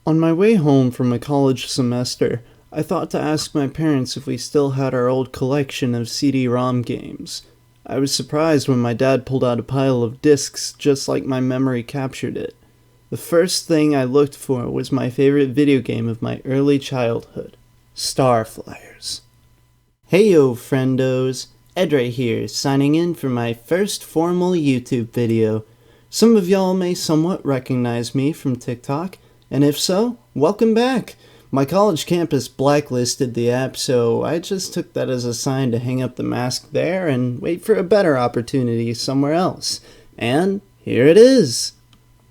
On my way home from a college semester, I thought to ask my parents if we still had our old collection of CD-ROM games. I was surprised when my dad pulled out a pile of discs just like my memory captured it. The first thing I looked for was my favorite video game of my early childhood, StarFlyers. Heyo friendos, Edray here, signing in for my first formal YouTube video. Some of y'all may somewhat recognize me from TikTok, and if so, welcome back! My college campus blacklisted the app, so I just took that as a sign to hang up the mask there and wait for a better opportunity somewhere else. And here it is!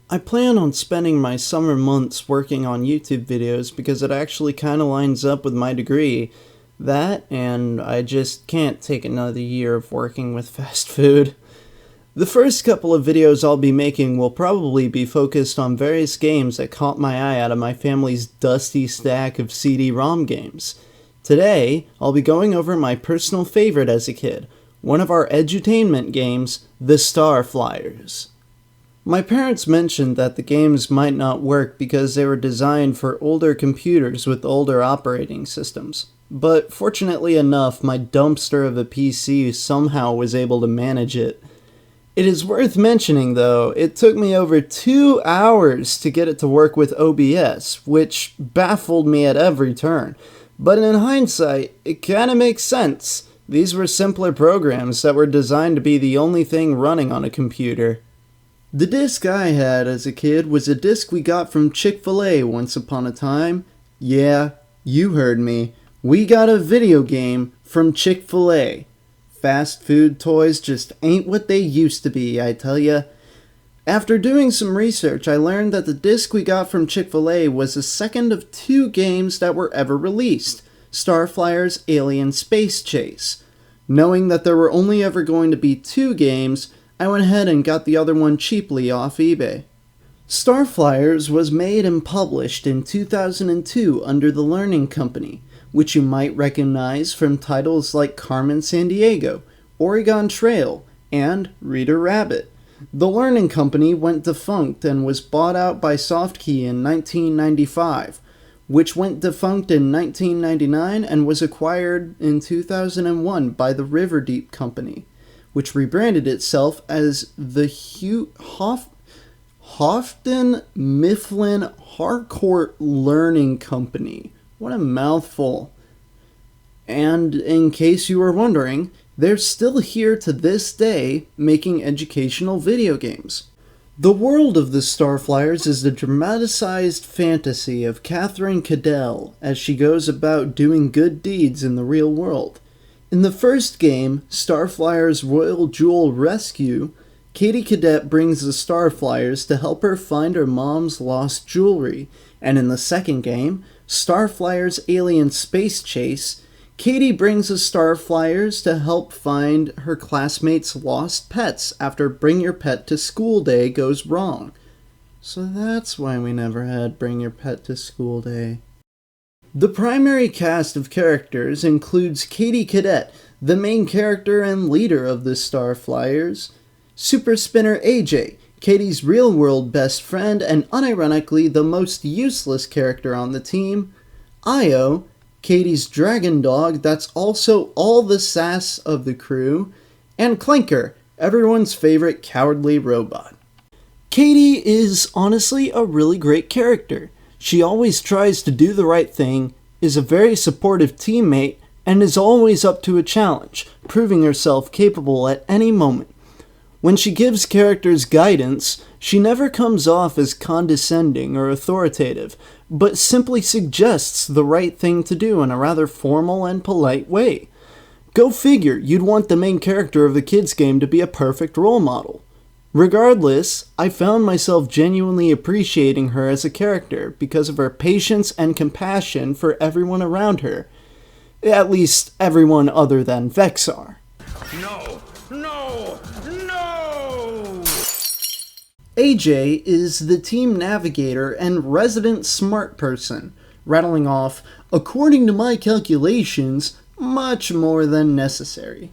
I plan on spending my summer months working on YouTube videos because it actually kinda lines up with my degree. That, and I just can't take another year of working with fast food. The first couple of videos I'll be making will probably be focused on various games that caught my eye out of my family's dusty stack of CD-ROM games. Today, I'll be going over my personal favorite as a kid, one of our edutainment games, the StarFlyers. My parents mentioned that the games might not work because they were designed for older computers with older operating systems. But fortunately enough, my dumpster of a PC somehow was able to manage it. It is worth mentioning, though, it took me over 2 hours to get it to work with OBS, which baffled me at every turn. But in hindsight, it kinda makes sense. These were simpler programs that were designed to be the only thing running on a computer. The disc I had as a kid was a disc we got from Chick-fil-A once upon a time. Yeah, you heard me. We got a video game from Chick-fil-A. Fast food toys just ain't what they used to be, I tell ya. After doing some research, I learned that the disc we got from Chick-fil-A was the second of 2 games that were ever released, StarFlyers Alien Space Chase. Knowing that there were only ever going to be 2 games, I went ahead and got the other one cheaply off eBay. StarFlyers was made and published in 2002 under the Learning Company, which you might recognize from titles like Carmen Sandiego, Oregon Trail, and Reader Rabbit. The Learning Company went defunct and was bought out by Softkey in 1995, which went defunct in 1999 and was acquired in 2001 by the Riverdeep Company, which rebranded itself as the Houghton Mifflin Harcourt Learning Company. What a mouthful. And in case you were wondering, they're still here to this day making educational video games. The world of the StarFlyers is the dramatized fantasy of Catherine Cadell as she goes about doing good deeds in the real world. In the first game, StarFlyers Royal Jewel Rescue, Katie Cadet brings the StarFlyers to help her find her mom's lost jewelry, and in the second game, StarFlyers Alien Space Chase, Katie brings the StarFlyers to help find her classmates' lost pets after Bring Your Pet to School Day goes wrong. So that's why we never had Bring Your Pet to School Day. The primary cast of characters includes Katie Cadet, the main character and leader of the StarFlyers, Super Spinner AJ, Katie's real-world best friend and unironically the most useless character on the team, Io, Katie's dragon dog that's also all the sass of the crew, and Clinker, everyone's favorite cowardly robot. Katie is honestly a really great character. She always tries to do the right thing, is a very supportive teammate, and is always up to a challenge, proving herself capable at any moment. When she gives characters guidance, she never comes off as condescending or authoritative, but simply suggests the right thing to do in a rather formal and polite way. Go figure, you'd want the main character of the kids' game to be a perfect role model. Regardless, I found myself genuinely appreciating her as a character because of her patience and compassion for everyone around her. At least everyone other than Vexar. No! No! No! AJ is the team navigator and resident smart person, rattling off, according to my calculations, much more than necessary.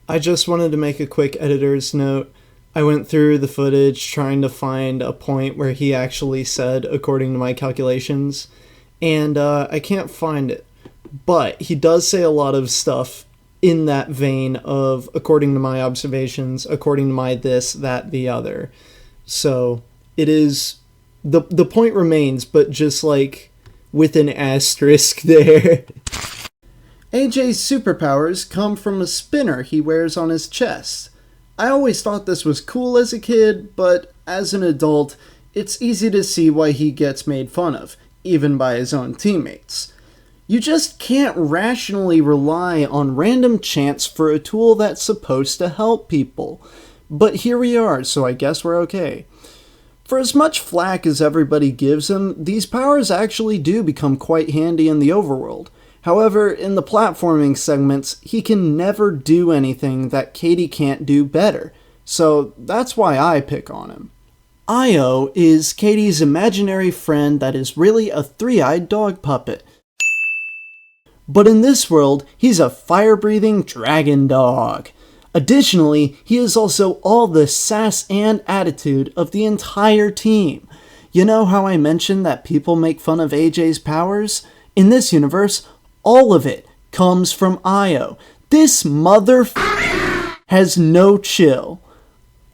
I just wanted to make a quick editor's note. I went through the footage trying to find a point where he actually said, according to my calculations, and I can't find it. But he does say a lot of stuff in that vein of, according to my observations, according to my this, that, the other. So it is, the point remains, but just like with an asterisk there. AJ's superpowers come from a spinner he wears on his chest. I always thought this was cool as a kid, but as an adult, it's easy to see why he gets made fun of, even by his own teammates. You just can't rationally rely on random chance for a tool that's supposed to help people. But here we are, so I guess we're okay. For as much flack as everybody gives him, these powers actually do become quite handy in the overworld. However, in the platforming segments, he can never do anything that Katie can't do better, so that's why I pick on him. Io is Katie's imaginary friend that is really a three-eyed dog puppet. But in this world, he's a fire-breathing dragon dog. Additionally, he is also all the sass and attitude of the entire team. You know how I mentioned that people make fun of AJ's powers? In this universe, all of it comes from Io. This has no chill.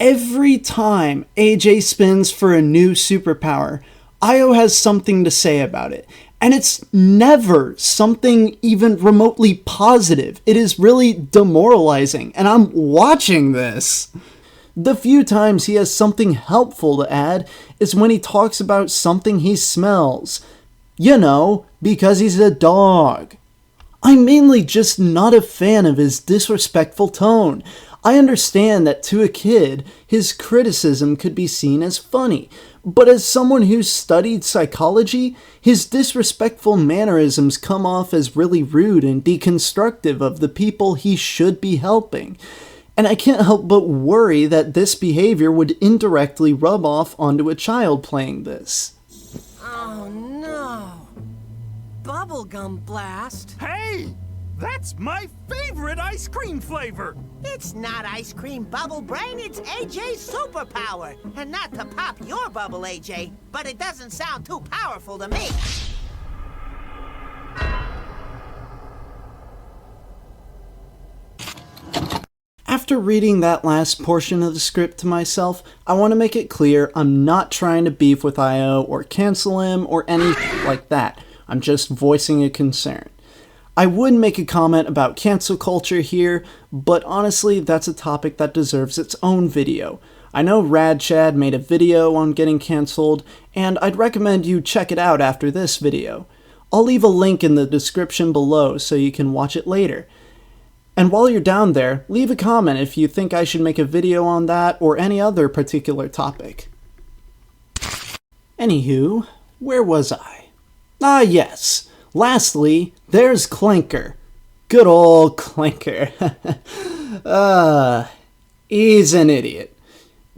Every time AJ spins for a new superpower, Io has something to say about it. And it's never something even remotely positive. It is really demoralizing, and I'm watching this. The few times he has something helpful to add is when he talks about something he smells. You know, because he's a dog. I'm mainly just not a fan of his disrespectful tone. I understand that to a kid, his criticism could be seen as funny, but as someone who's studied psychology, his disrespectful mannerisms come off as really rude and deconstructive of the people he should be helping. And I can't help but worry that this behavior would indirectly rub off onto a child playing this. Oh no! Bubblegum blast! Hey! That's my favorite ice cream flavor! It's not ice cream, Bubble Brain, it's AJ's superpower! And not to pop your bubble, AJ, but it doesn't sound too powerful to me! After reading that last portion of the script to myself, I want to make it clear I'm not trying to beef with Io or cancel him or anything like that. I'm just voicing a concern. I would make a comment about cancel culture here, but honestly, that's a topic that deserves its own video. I know Rad Chad made a video on getting canceled, and I'd recommend you check it out after this video. I'll leave a link in the description below so you can watch it later. And while you're down there, leave a comment if you think I should make a video on that or any other particular topic. Anywho, where was I? Ah yes, lastly, there's Clinker. Good old Clinker. He's an idiot.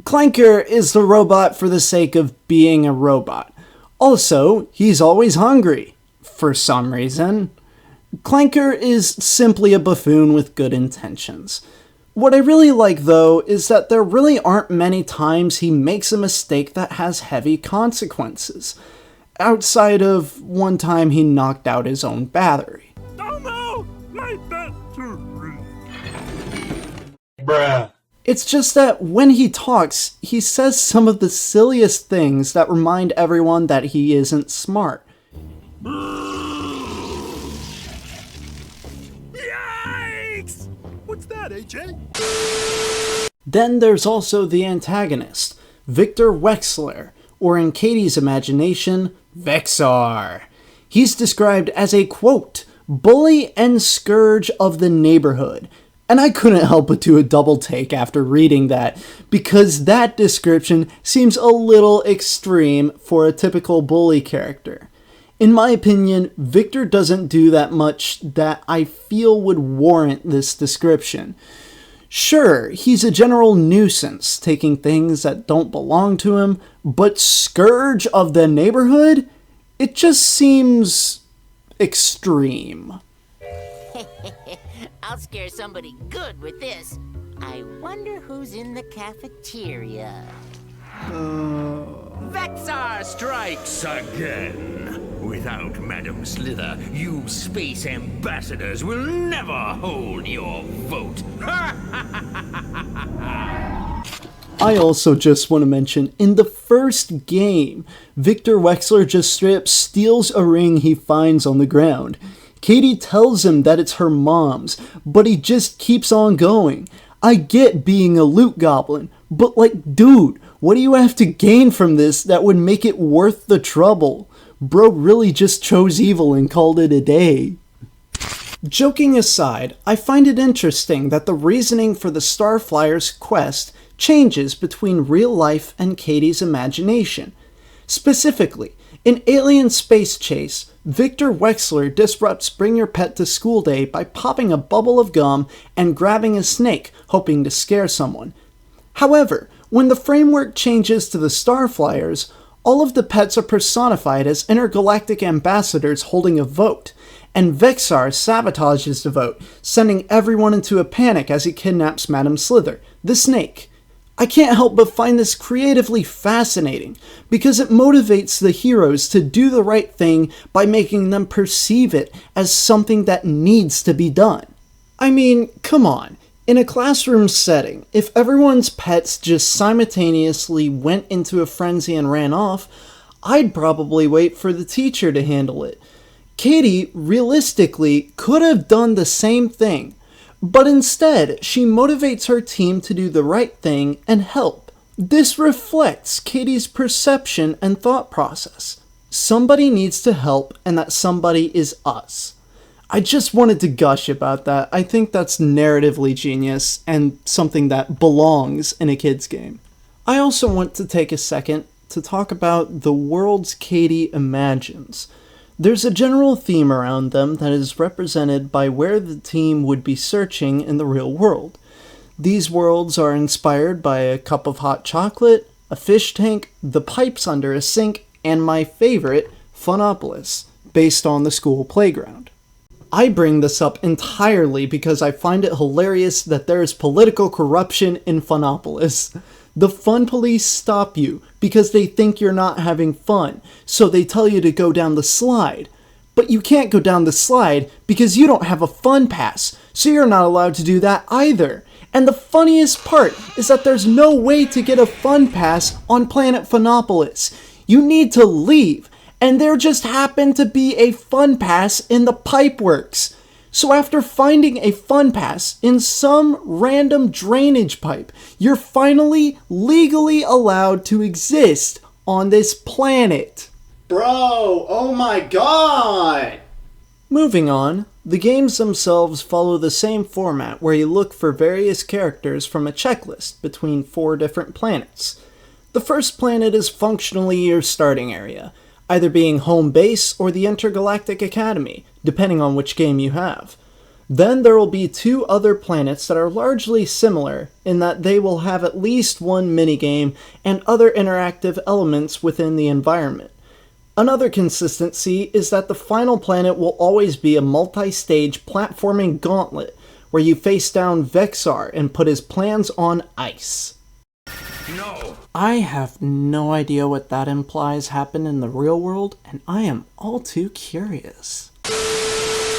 Clinker is the robot for the sake of being a robot. Also, he's always hungry. For some reason. Clinker is simply a buffoon with good intentions. What I really like, though, is that there really aren't many times he makes a mistake that has heavy consequences. Outside of one time he knocked out his own battery. Oh no! My battery! Bruh. It's just that when he talks, he says some of the silliest things that remind everyone that he isn't smart. Yikes! What's that, AJ? Then there's also the antagonist, Victor Wexler, or in Katie's imagination, Vexar. He's described as a, quote, bully and scourge of the neighborhood. And I couldn't help but do a double take after reading that, because that description seems a little extreme for a typical bully character. In my opinion, Victor doesn't do that much that I feel would warrant this description. Sure, he's a general nuisance, taking things that don't belong to him, but scourge of the neighborhood? It just seems extreme. I'll scare somebody good with this. I wonder who's in the cafeteria. Vexar strikes again. Without Madam Slither, you space ambassadors will never hold your vote. I also just want to mention, in the first game, Victor Wexler just straight up steals a ring he finds on the ground. Katie tells him that it's her mom's, but he just keeps on going. I get being a loot goblin, but like, dude, what do you have to gain from this that would make it worth the trouble? Bro really just chose evil and called it a day. Joking aside, I find it interesting that the reasoning for the StarFlyers quest changes between real life and Katie's imagination. Specifically, in Alien Space Chase, Victor Wexler disrupts Bring Your Pet to School Day by popping a bubble of gum and grabbing a snake, hoping to scare someone. However, when the framework changes to the StarFlyers, all of the pets are personified as intergalactic ambassadors holding a vote, and Vexar sabotages the vote, sending everyone into a panic as he kidnaps Madam Slither, the snake. I can't help but find this creatively fascinating, because it motivates the heroes to do the right thing by making them perceive it as something that needs to be done. I mean, come on. In a classroom setting, if everyone's pets just simultaneously went into a frenzy and ran off, I'd probably wait for the teacher to handle it. Katie, realistically, could have done the same thing, but instead, she motivates her team to do the right thing and help. This reflects Katie's perception and thought process. Somebody needs to help, and that somebody is us. I just wanted to gush about that. I think that's narratively genius and something that belongs in a kid's game. I also want to take a second to talk about the worlds Katie imagines. There's a general theme around them that is represented by where the team would be searching in the real world. These worlds are inspired by a cup of hot chocolate, a fish tank, the pipes under a sink, and my favorite, Funopolis, based on the school playground. I bring this up entirely because I find it hilarious that there is political corruption in Funopolis. The fun police stop you because they think you're not having fun, so they tell you to go down the slide. But you can't go down the slide because you don't have a fun pass, so you're not allowed to do that either. And the funniest part is that there's no way to get a fun pass on Planet Funopolis. You need to leave, and there just happened to be a fun pass in the pipeworks. So after finding a fun pass in some random drainage pipe, you're finally legally allowed to exist on this planet. Bro, oh my god! Moving on, the games themselves follow the same format where you look for various characters from a checklist between 4 different planets. The first planet is functionally your starting area, either being home base or the Intergalactic Academy, depending on which game you have. Then there will be 2 other planets that are largely similar in that they will have at least one minigame and other interactive elements within the environment. Another consistency is that the final planet will always be a multi-stage platforming gauntlet where you face down Vexar and put his plans on ice. No. I have no idea what that implies happened in the real world, and I am all too curious.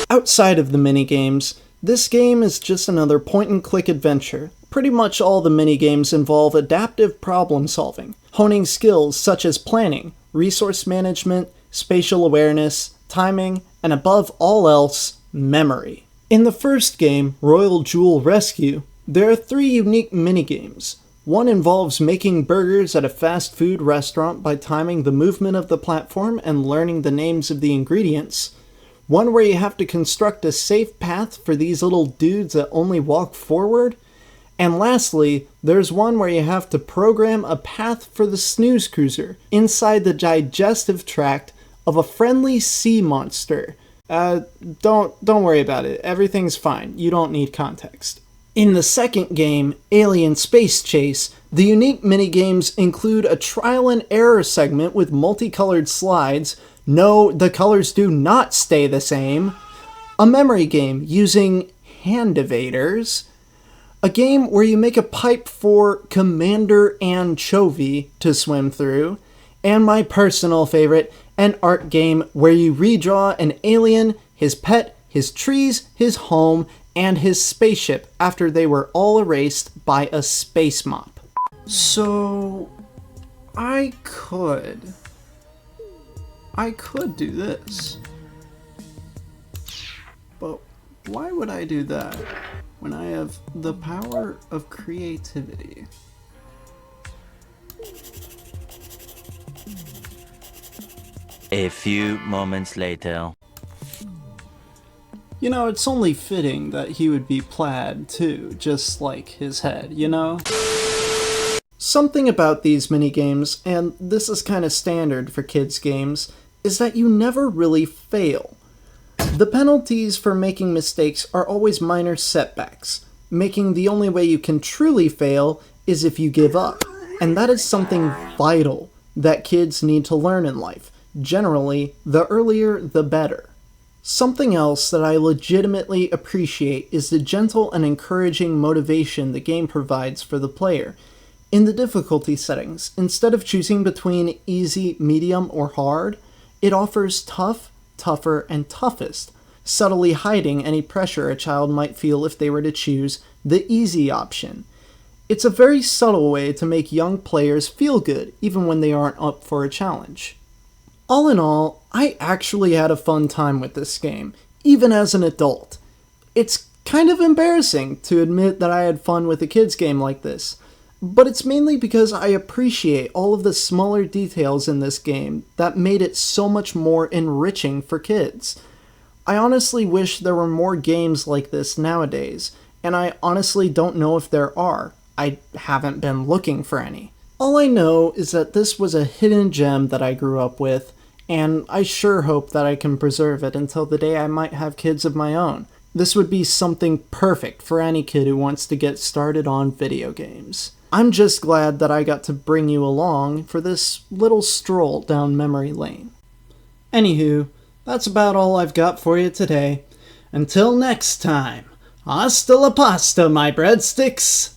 Outside of the minigames, this game is just another point-and-click adventure. Pretty much all the minigames involve adaptive problem-solving, honing skills such as planning, resource management, spatial awareness, timing, and above all else, memory. In the first game, Royal Jewel Rescue, there are 3 unique minigames. One involves making burgers at a fast food restaurant by timing the movement of the platform and learning the names of the ingredients. One where you have to construct a safe path for these little dudes that only walk forward. And lastly, there's one where you have to program a path for the snooze cruiser inside the digestive tract of a friendly sea monster. Don't worry about it. Everything's fine. You don't need context. In the second game, Alien Space Chase, the unique minigames include a trial and error segment with multicolored slides. No, the colors do not stay the same. A memory game using hand evaders, A game where you make a pipe for Commander Anchovy to swim through, and my personal favorite, an art game where you redraw an alien, his pet, his trees, his home, and his spaceship after they were all erased by a space mop. So, I could do this. But why would I do that when I have the power of creativity? A few moments later. You know, it's only fitting that he would be plaid too, just like his head, you know? Something about these minigames, and this is kind of standard for kids' games, is that you never really fail. The penalties for making mistakes are always minor setbacks, making the only way you can truly fail is if you give up, and that is something vital that kids need to learn in life. Generally, the earlier the better. Something else that I legitimately appreciate is the gentle and encouraging motivation the game provides for the player. In the difficulty settings, instead of choosing between easy, medium, or hard, it offers tough, tougher, and toughest, subtly hiding any pressure a child might feel if they were to choose the easy option. It's a very subtle way to make young players feel good, even when they aren't up for a challenge. All in all, I actually had a fun time with this game, even as an adult. It's kind of embarrassing to admit that I had fun with a kids game like this, but it's mainly because I appreciate all of the smaller details in this game that made it so much more enriching for kids. I honestly wish there were more games like this nowadays, and I honestly don't know if there are. I haven't been looking for any. All I know is that this was a hidden gem that I grew up with, and I sure hope that I can preserve it until the day I might have kids of my own. This would be something perfect for any kid who wants to get started on video games. I'm just glad that I got to bring you along for this little stroll down memory lane. Anywho, that's about all I've got for you today. Until next time, hasta la pasta, my breadsticks!